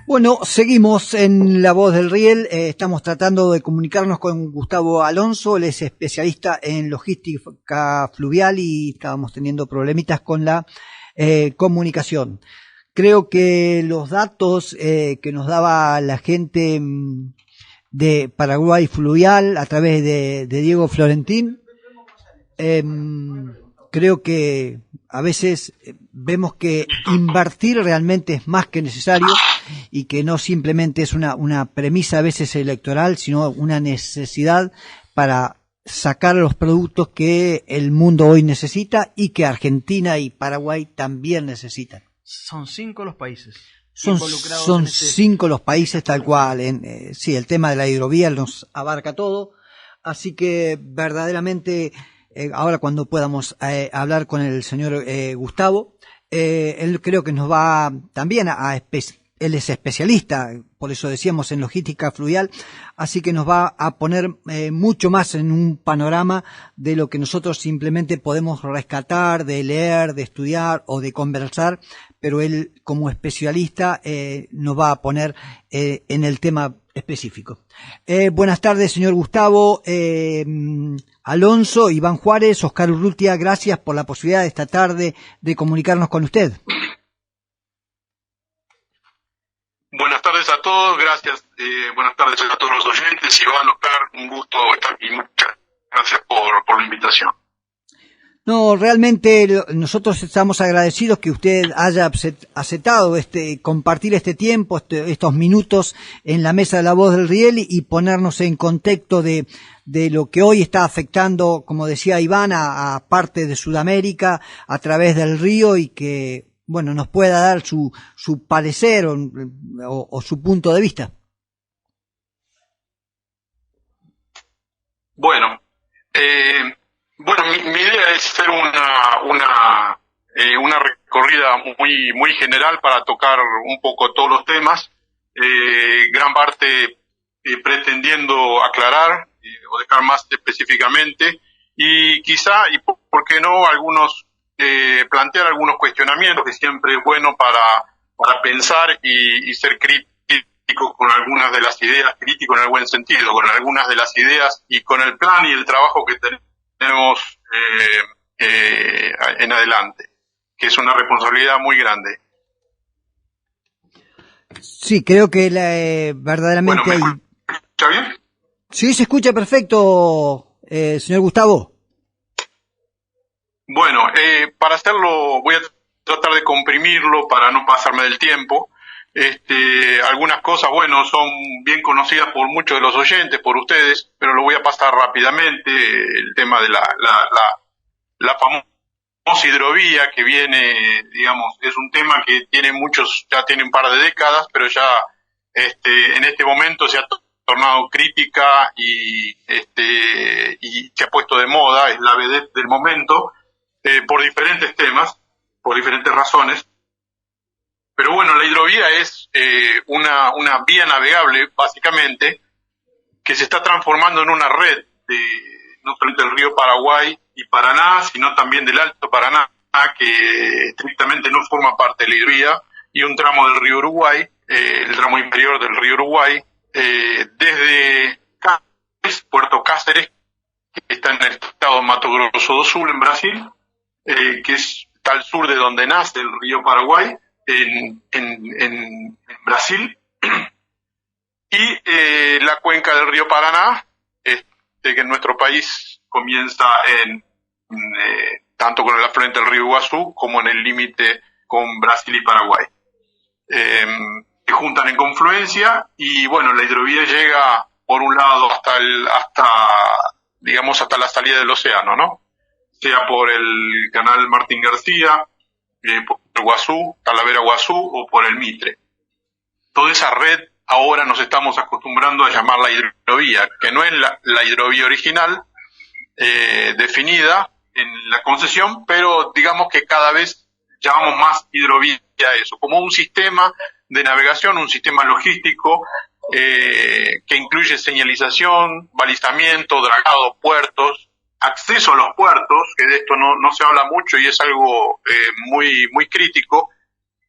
Bueno, seguimos en La Voz del Riel. Estamos tratando de comunicarnos con Gustavo Alonso. Él es especialista en logística fluvial y estábamos teniendo problemitas con la comunicación. Creo que los datos que nos daba la gente de Paraguay Fluvial a través de Diego Florentín, creo que a veces vemos que invertir realmente es más que necesario y que no simplemente es una premisa a veces electoral, sino una necesidad para sacar los productos que el mundo hoy necesita y que Argentina y Paraguay también necesitan. Son 5 los países. Son 5 los países tal cual. Sí, el tema de la hidrovía nos abarca todo, así que verdaderamente ahora cuando podamos hablar con el señor Gustavo, él creo que nos va también él es especialista, por eso decíamos en logística fluvial, así que nos va a poner mucho más en un panorama de lo que nosotros simplemente podemos rescatar, de leer, de estudiar o de conversar, pero él como especialista nos va a poner en el tema específico. Buenas tardes, señor Gustavo Alonso, Iván Juárez, Oscar Urrutia, gracias por la posibilidad de esta tarde de comunicarnos con usted. Buenas tardes a todos, gracias, buenas tardes a todos los oyentes. Iván, Oscar, un gusto estar aquí, muchas gracias por la invitación. No, realmente nosotros estamos agradecidos que usted haya aceptado compartir este tiempo, estos minutos en la mesa de La Voz del Riel y ponernos en contexto de lo que hoy está afectando, como decía Iván, a parte de Sudamérica a través del río y que, bueno, nos pueda dar su parecer o su punto de vista. Bueno, mi idea es hacer una recorrida muy general para tocar un poco todos los temas, gran parte pretendiendo aclarar o dejar más específicamente y quizá, y por qué no, plantear algunos cuestionamientos que siempre es bueno para pensar y ser crítico con algunas de las ideas, crítico en el buen sentido, con algunas de las ideas y con el plan y el trabajo que tenemos en adelante, que es una responsabilidad muy grande. Sí, creo que verdaderamente... Bueno, ¿me escucha bien? Sí, se escucha perfecto, señor Gustavo. Bueno, para hacerlo voy a tratar de comprimirlo para no pasarme del tiempo. Algunas cosas, bueno, son bien conocidas por muchos de los oyentes, por ustedes, pero lo voy a pasar rápidamente. El tema de la famosa hidrovía que viene, digamos, es un tema que ya tiene un par de décadas, pero ya en este momento se ha tornado crítica y se ha puesto de moda, es la vedette del momento, por diferentes temas, por diferentes razones. Pero bueno, la hidrovía es una vía navegable, básicamente, que se está transformando en una red no solamente del río Paraguay y Paraná, sino también del Alto Paraná, que estrictamente no forma parte de la hidrovía, y un tramo del río Uruguay, el tramo inferior del río Uruguay, desde Puerto Cáceres, que está en el estado de Mato Grosso do Sul, en Brasil, que está al sur de donde nace el río Paraguay, en Brasil, y la cuenca del río Paraná, que en nuestro país comienza tanto con el afluente del río Iguazú como en el límite con Brasil y Paraguay. Se juntan en confluencia y bueno, la hidrovía llega por un lado hasta la salida del océano, ¿no? Sea por el canal Martín García, por el Guazú, Talavera Guazú o por el Mitre. Toda esa red ahora nos estamos acostumbrando a llamar la hidrovía, que no es la hidrovía original definida en la concesión, pero digamos que cada vez llamamos más hidrovía a eso, como un sistema de navegación, un sistema logístico que incluye señalización, balizamiento, dragado, puertos, acceso a los puertos, que de esto no se habla mucho y es algo muy crítico,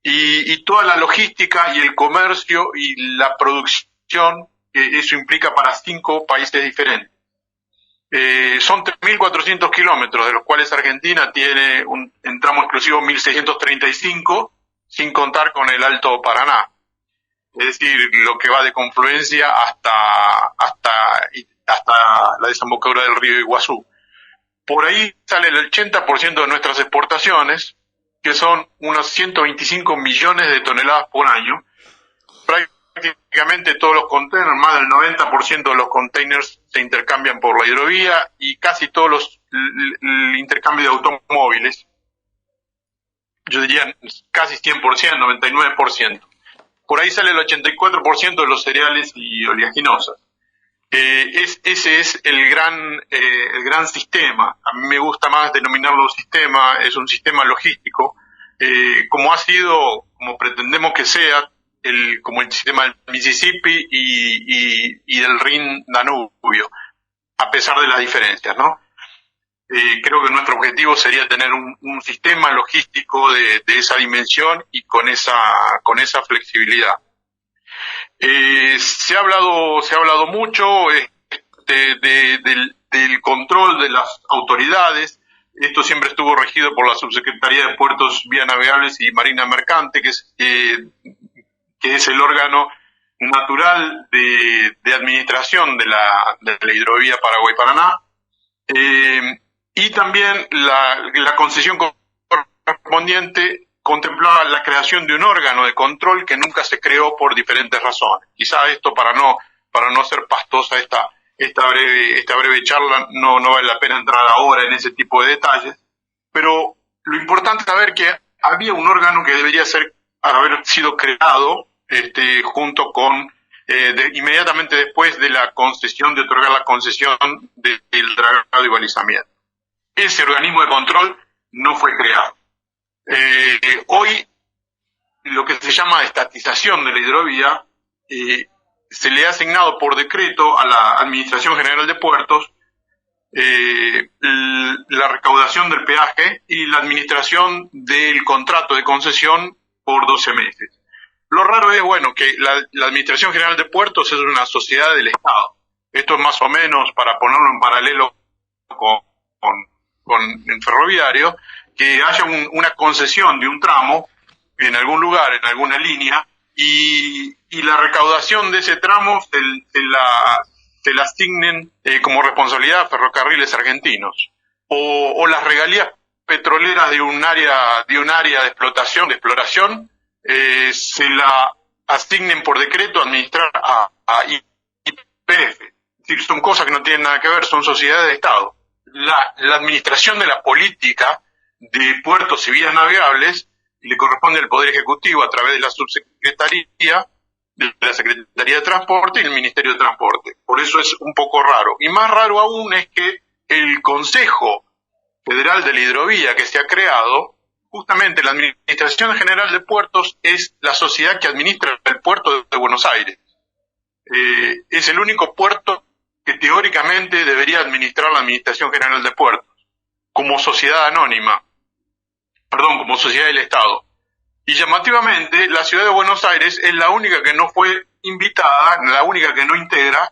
y toda la logística y el comercio y la producción que eso implica para 5 países diferentes. Son 3.400 kilómetros, de los cuales Argentina tiene en tramo exclusivo 1.635, sin contar con el Alto Paraná. Es decir, lo que va de Confluencia hasta la desembocadura del río Iguazú. Por ahí sale el 80% de nuestras exportaciones, que son unos 125 millones de toneladas por año. Prácticamente todos los containers, más del 90% de los containers se intercambian por la hidrovía y casi todos el intercambio de automóviles, yo diría casi 100%, 99%. Por ahí sale el 84% de los cereales y oleaginosas. Ese es el gran sistema. A mí me gusta más denominarlo sistema, es un sistema logístico, como ha sido, como pretendemos que sea, como el sistema del Mississippi y del Rin-Danubio, a pesar de las diferencias, ¿no? Creo que nuestro objetivo sería tener un sistema logístico de esa dimensión y con esa flexibilidad. Se ha hablado mucho del control de las autoridades. Esto siempre estuvo regido por la Subsecretaría de Puertos, Vías Navegables y Marina Mercante, que es el órgano natural de administración de la hidrovía Paraguay-Paraná. Y también la concesión correspondiente contemplaba la creación de un órgano de control que nunca se creó por diferentes razones. Quizá esto para no ser pastosa esta breve charla, no vale la pena entrar ahora en ese tipo de detalles, pero lo importante es saber que había un órgano que debería haber sido creado junto con inmediatamente después de otorgar la concesión del dragado y balizamiento. Ese organismo de control no fue creado. Hoy, lo que se llama estatización de la hidrovía, se le ha asignado por decreto a la Administración General de Puertos la recaudación del peaje y la administración del contrato de concesión por 12 meses. Lo raro es, que la Administración General de Puertos es una sociedad del Estado. Esto es más o menos, para ponerlo en paralelo con el ferroviario, que haya una concesión de un tramo en algún lugar, en alguna línea, y la recaudación de ese tramo se la asignen como responsabilidad a Ferrocarriles Argentinos, o las regalías petroleras de un área de exploración, se la asignen por decreto a administrar a YPF. Es decir, son cosas que no tienen nada que ver, son sociedades de Estado. La administración de la política de puertos y vías navegables le corresponde al Poder Ejecutivo a través de la Subsecretaría, de la Secretaría de Transporte y el Ministerio de Transporte. Por eso es un poco raro. Y más raro aún es que el Consejo Federal de la Hidrovía que se ha creado, justamente la Administración General de Puertos es la sociedad que administra el puerto de Buenos Aires. Es el único puerto que teóricamente debería administrar la Administración General de Puertos, como sociedad como sociedad del Estado. Y llamativamente, la ciudad de Buenos Aires es la única que no fue invitada, la única que no integra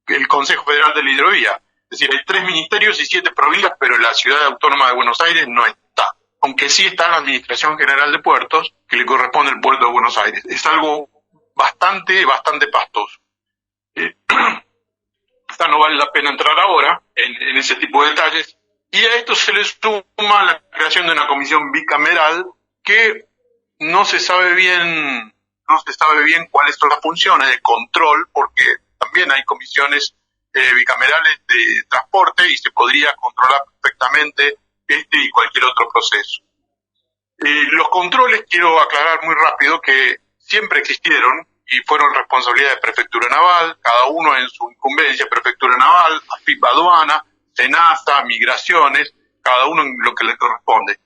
el Consejo Federal de la Hidrovía. Es decir, hay 3 ministerios y 7 provincias, pero la ciudad autónoma de Buenos Aires no está. Aunque sí está la Administración General de Puertos, que le corresponde al puerto de Buenos Aires. Es algo bastante pastoso. No vale la pena entrar ahora en ese tipo de detalles. Y a esto se le suma la creación de una comisión bicameral que no se sabe bien cuáles son las funciones de control, porque también hay comisiones bicamerales de transporte y se podría controlar perfectamente este y cualquier otro proceso. Los controles, quiero aclarar muy rápido que siempre existieron y fueron responsabilidad de Prefectura Naval, cada uno en su incumbencia, Prefectura Naval, AFIP Aduana, SENASA, Migraciones, cada uno en lo que le corresponde.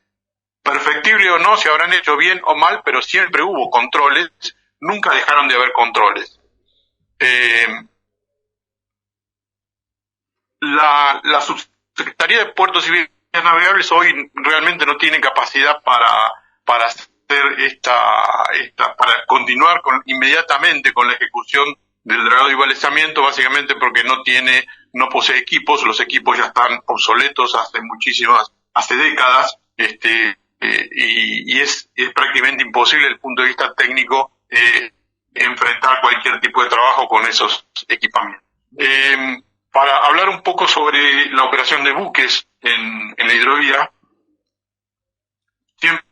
Perfectible o no, se habrán hecho bien o mal, pero siempre hubo controles, nunca dejaron de haber controles. La Subsecretaría de Puertos y Vías navegables hoy realmente no tienen capacidad para hacer para continuar inmediatamente con la ejecución del dragado y balizamiento, básicamente porque no posee equipos. Los equipos ya están obsoletos hace décadas, y es prácticamente imposible desde el punto de vista técnico enfrentar cualquier tipo de trabajo con esos equipamientos. Para hablar un poco sobre la operación de buques en la hidrovía, siempre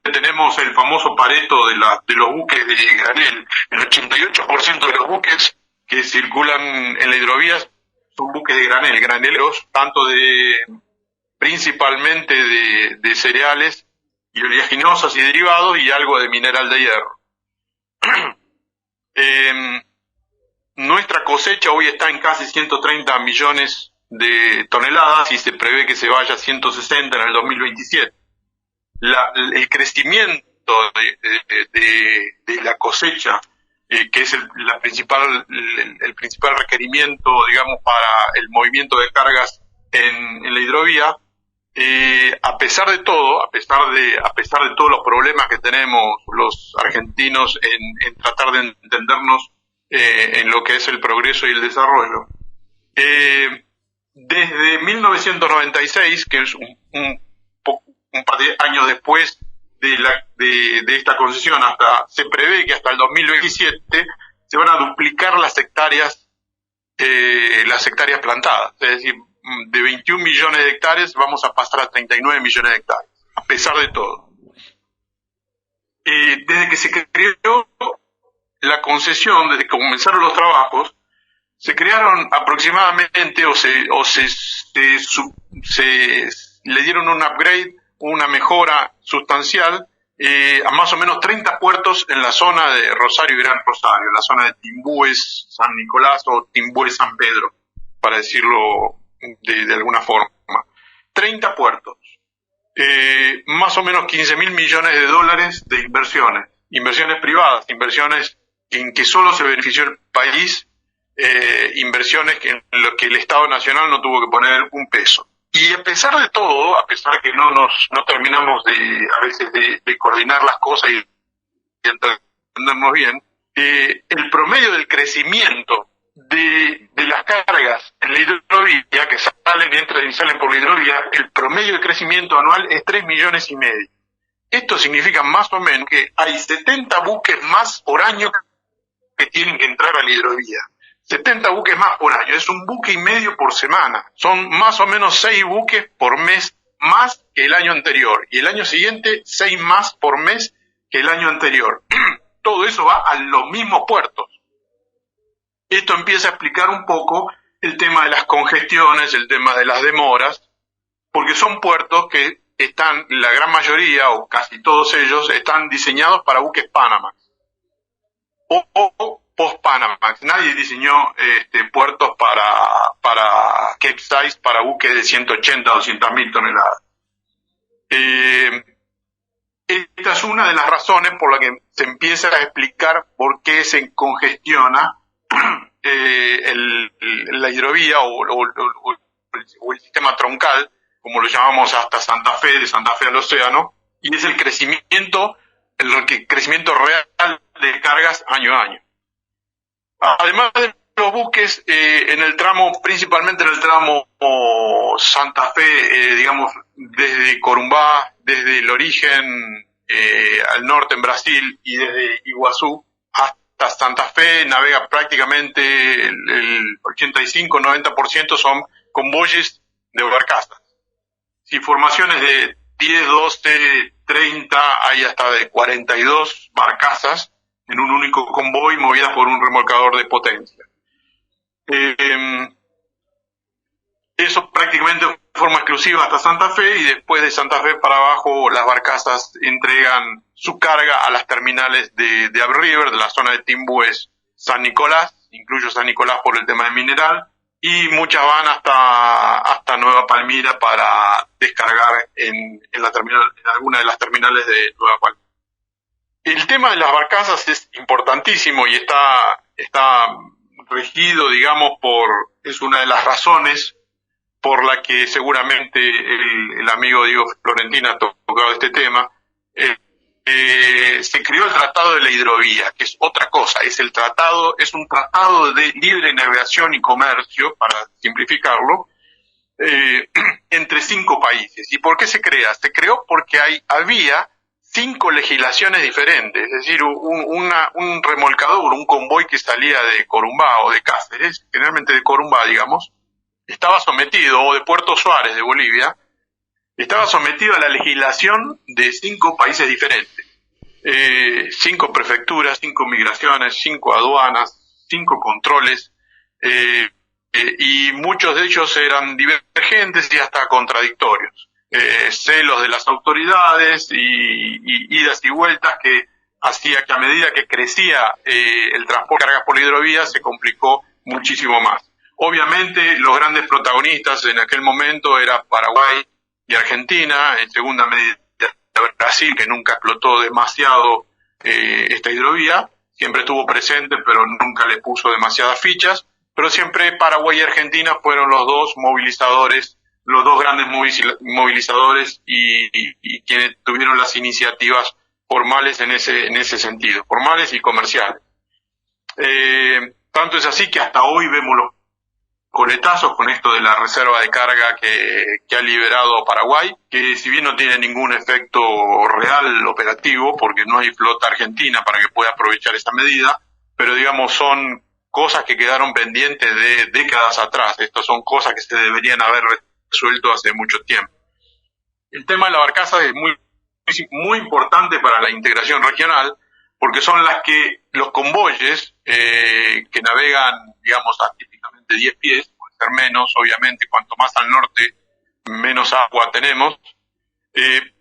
tenemos el famoso Pareto de los buques de granel. El 88% de los buques que circulan en la hidrovía son buques de granel, graneleros, principalmente de cereales y oleaginosas y derivados, y algo de mineral de hierro. Nuestra cosecha hoy está en casi 130 millones de toneladas y se prevé que se vaya a 160 en el 2027. El crecimiento de la cosecha, que es el principal requerimiento, digamos, para el movimiento de cargas en la hidrovía, a pesar de todos los problemas que tenemos los argentinos en tratar de entendernos en lo que es el progreso y el desarrollo, desde 1996, que es un par de años después de esta concesión, se prevé que hasta el 2027 se van a duplicar las hectáreas plantadas, es decir, de 21 millones de hectáreas vamos a pasar a 39 millones de hectáreas, a pesar de todo. Desde que se creó la concesión, desde que comenzaron los trabajos, se crearon aproximadamente le dieron un upgrade, una mejora sustancial a más o menos 30 puertos en la zona de Rosario y Gran Rosario, la zona de Timbúes, San Nicolás o Timbúes, San Pedro, para decirlo de alguna forma. 30 puertos, más o menos 15.000 millones de dólares de inversiones privadas, inversiones en que solo se benefició el país, inversiones en lo que el Estado Nacional no tuvo que poner un peso. Y a pesar de todo, a pesar que no terminamos a veces de coordinar las cosas y entendernos bien, el promedio del crecimiento de las cargas en la hidrovía, que entran y salen por la hidrovía, el promedio de crecimiento anual es 3,5 millones. Esto significa más o menos que hay 70 buques más por año que tienen que entrar a la hidrovía. 70 buques más por año, es un buque y medio por semana. Son más o menos 6 buques por mes más que el año anterior. Y el año siguiente, 6 más por mes que el año anterior. Todo eso va a los mismos puertos. Esto empieza a explicar un poco el tema de las congestiones, el tema de las demoras, porque son puertos que están, la gran mayoría o casi todos ellos, están diseñados para buques Panamax o post-Panamax. Nadie diseñó puertos para capesize, para buques de 180 o 200.000 toneladas. Esta es una de las razones por la que se empieza a explicar por qué se congestiona la hidrovía o el sistema troncal, como lo llamamos, hasta Santa Fe, de Santa Fe al océano, y es el crecimiento real de cargas año a año. Además de los buques, principalmente en el tramo Santa Fe, digamos, desde Corumbá, desde el origen al norte en Brasil y desde Iguazú hasta Santa Fe, navega prácticamente el 85-90% son convoyes de barcazas. Si formaciones de 10, 12, 30, hay hasta de 42 barcazas en un único convoy movidas por un remolcador de potencia. Eso prácticamente de forma exclusiva hasta Santa Fe, y después de Santa Fe para abajo las barcazas entregan su carga a las terminales de Upper River, de la zona de Timbúes, San Nicolás, incluyo San Nicolás por el tema de mineral, y muchas van hasta Nueva Palmira para descargar en alguna de las terminales de Nueva Palmira. El tema de las barcazas es importantísimo y está regido, digamos, es una de las razones por la que seguramente el amigo Diego Florentina ha tocado este tema. Se creó el Tratado de la Hidrovía, que es otra cosa, es un tratado de libre navegación y comercio, para simplificarlo, entre 5 países. ¿Y por qué se crea? Se creó porque había 5 legislaciones diferentes, es decir, un remolcador, un convoy que salía de Corumbá o de Cáceres, generalmente de Corumbá, digamos, estaba sometido, o de Puerto Suárez de Bolivia, estaba sometido a la legislación de 5 países diferentes. 5 prefecturas, 5 migraciones, 5 aduanas, 5 controles, y muchos de ellos eran divergentes y hasta contradictorios. Celos de las autoridades y idas y vueltas que hacía que a medida que crecía el transporte de cargas por la hidrovía se complicó muchísimo más. Obviamente los grandes protagonistas en aquel momento eran Paraguay y Argentina, en segunda medida Brasil, que nunca explotó demasiado esta hidrovía, siempre estuvo presente pero nunca le puso demasiadas fichas, pero siempre Paraguay y Argentina fueron los dos movilizadores, los dos grandes movilizadores y quienes tuvieron las iniciativas formales en ese sentido, formales y comerciales. Tanto es así que hasta hoy vemos los coletazos con esto de la reserva de carga que ha liberado Paraguay, que si bien no tiene ningún efecto real operativo, porque no hay flota argentina para que pueda aprovechar esa medida, pero digamos son cosas que quedaron pendientes de décadas atrás. Estas son cosas que se deberían haber resuelto hace mucho tiempo. El tema de la barcaza es muy importante para la integración regional, porque son los convoyes que navegan, digamos, típicamente 10 pies, puede ser menos, obviamente, cuanto más al norte, menos agua tenemos,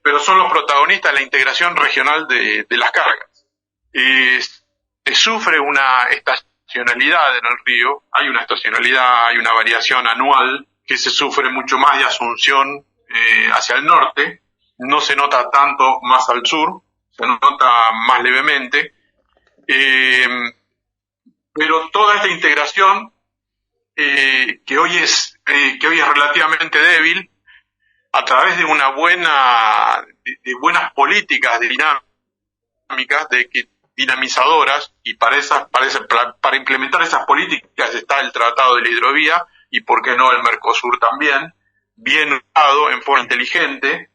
pero son los protagonistas de la integración regional de las cargas. Se sufre una estacionalidad en el río, hay una estacionalidad, hay una variación anual que se sufre mucho más de Asunción hacia el norte, no se nota tanto más al sur, se nota más levemente, pero toda esta integración que hoy es relativamente débil, a través de de buenas políticas dinámicas, dinamizadoras, y para implementar esas políticas está el Tratado de la Hidrovía y por qué no el Mercosur también, bien usado en forma inteligente.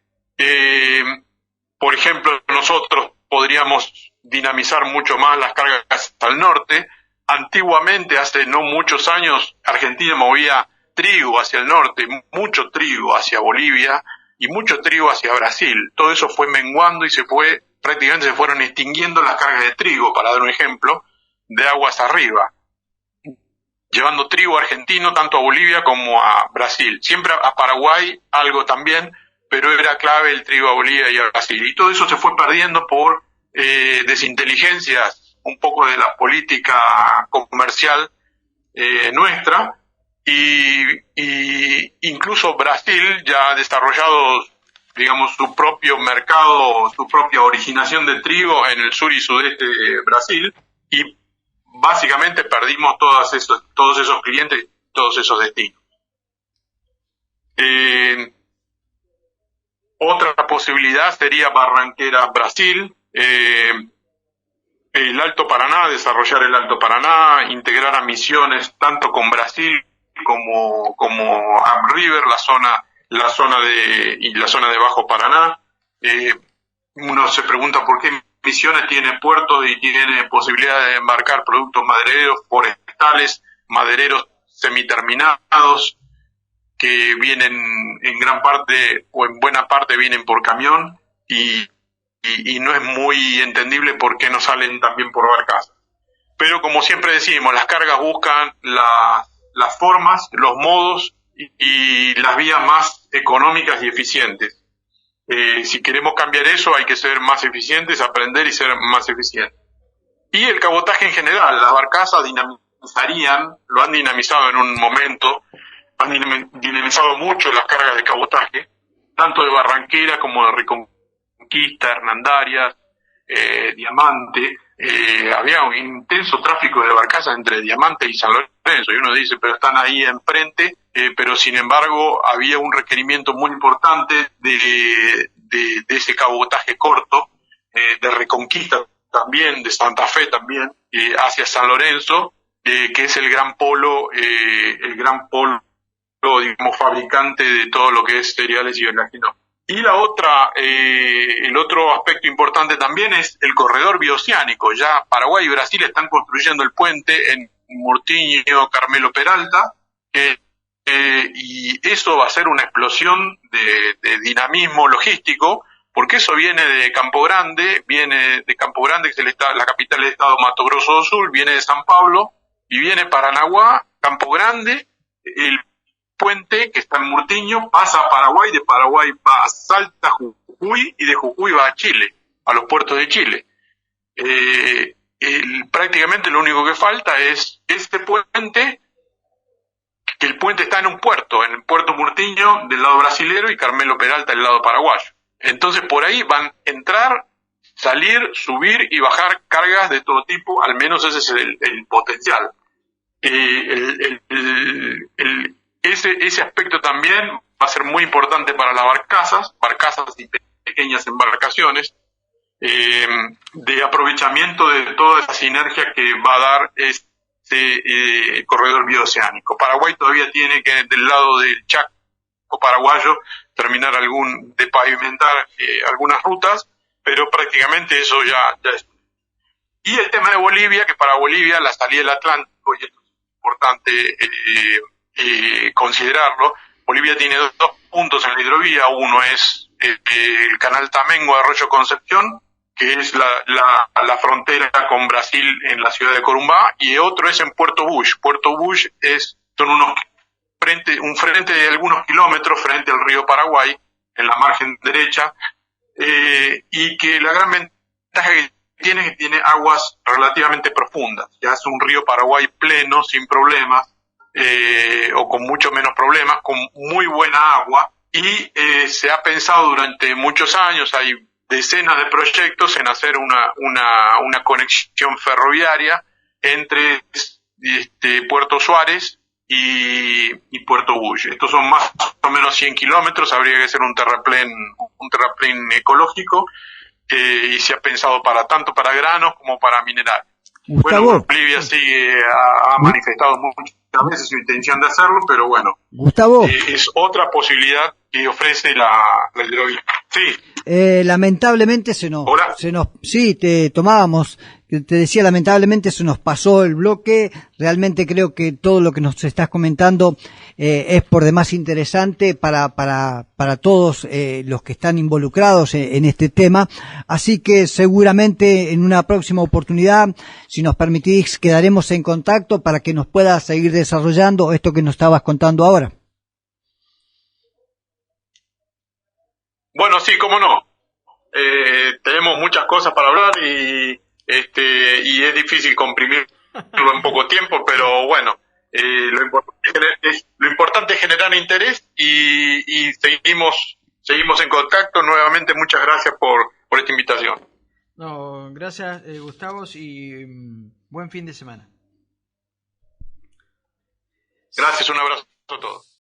Por ejemplo, nosotros podríamos dinamizar mucho más las cargas al norte. Antiguamente, hace no muchos años, Argentina movía trigo hacia el norte, mucho trigo hacia Bolivia y mucho trigo hacia Brasil. Todo eso fue menguando y prácticamente se fueron extinguiendo las cargas de trigo, para dar un ejemplo, de aguas arriba, llevando trigo argentino tanto a Bolivia como a Brasil. Siempre a Paraguay algo también, pero era clave el trigo a Bolivia y a Brasil. Y todo eso se fue perdiendo por desinteligencias un poco de la política comercial nuestra, y incluso Brasil ya ha desarrollado, digamos, su propio mercado, su propia originación de trigo en el sur y sudeste de Brasil, y básicamente perdimos todos esos clientes, todos esos destinos. Otra posibilidad sería Barranquera, Brasil, el Alto Paraná, desarrollar el Alto Paraná, integrar a Misiones tanto con Brasil como River, la zona de Bajo Paraná. Uno se pregunta por qué Misiones tiene puertos y tiene posibilidad de embarcar productos madereros, forestales, madereros semiterminados, que vienen en gran parte o en buena parte vienen por camión, y no es muy entendible por qué no salen también por barcaza. Pero como siempre decimos, las cargas buscan las formas, los modos y las vías más económicas y eficientes. Si queremos cambiar eso, hay que ser más eficientes, aprender y ser más eficientes. Y el cabotaje en general, las barcazas lo han dinamizado en un momento, han dinamizado mucho las cargas de cabotaje, tanto de Barranquera como de Reconquista, Hernandarias, Diamante. Había un intenso tráfico de barcazas entre Diamante y San Lorenzo, y uno dice, pero están ahí enfrente, pero sin embargo había un requerimiento muy importante de ese cabotaje corto, de Reconquista también, de Santa Fe también, hacia San Lorenzo, que es el gran polo, digamos, fabricante de todo lo que es cereales y oleaginosas. Y la otra, el otro aspecto importante también es el corredor bioceánico. Ya Paraguay y Brasil están construyendo el puente en Murtiño, Carmelo Peralta, y eso va a ser una explosión de dinamismo logístico, porque eso viene de Campo Grande, que es la capital del estado Mato Grosso do Sul, viene de San Pablo, y viene Paranaguá, Campo Grande, el puente que está en Murtiño pasa a Paraguay, de Paraguay va a Salta, Jujuy, y de Jujuy va a Chile, a los puertos de Chile. Prácticamente lo único que falta es este puente, que el puente está en en el puerto Murtiño del lado brasilero y Carmelo Peralta del lado paraguayo. Entonces por ahí van a entrar, salir, subir y bajar cargas de todo tipo, al menos ese es el potencial. Ese aspecto también va a ser muy importante para las barcazas y pequeñas embarcaciones, de aprovechamiento de toda esa sinergia que va a dar este corredor bioceánico. Paraguay todavía tiene que, del lado del Chaco paraguayo, terminar de pavimentar algunas rutas, pero prácticamente eso ya es. Y el tema de Bolivia, que para Bolivia la salida del Atlántico, y esto es importante considerarlo, Bolivia tiene dos puntos en la hidrovía. Uno es el canal Tamengo de Arroyo Concepción, que es la frontera con Brasil en la ciudad de Corumbá, y otro es en Puerto Bush. Puerto Bush son un frente de algunos kilómetros frente al río Paraguay, en la margen derecha, y que la gran ventaja que tiene aguas relativamente profundas. Ya es un río Paraguay pleno, sin problemas, o con mucho menos problemas, con muy buena agua, y se ha pensado durante muchos años, hay decenas de proyectos en hacer una conexión ferroviaria entre Puerto Suárez y Puerto Bush. Estos son más o menos 100 kilómetros, habría que hacer un terraplén ecológico, y se ha pensado tanto para granos como para mineral. Gustavo, bueno, Bolivia ha manifestado muchas veces su intención de hacerlo, pero bueno, Gustavo, es otra posibilidad que ofrece la hidrovía. Sí. Lamentablemente sí, te tomábamos, te decía, lamentablemente se nos pasó el bloque. Realmente creo que todo lo que nos estás comentando es por demás interesante para todos los que están involucrados en este tema. Así que seguramente en una próxima oportunidad, si nos permitís, quedaremos en contacto para que nos puedas seguir desarrollando esto que nos estabas contando ahora. Bueno, sí, cómo no. Tenemos muchas cosas para hablar y es difícil comprimirlo en poco tiempo, pero bueno, lo importante es generar interés y seguimos en contacto. Nuevamente, muchas gracias por esta invitación. No, gracias, Gustavo, y buen fin de semana. Gracias, un abrazo a todos.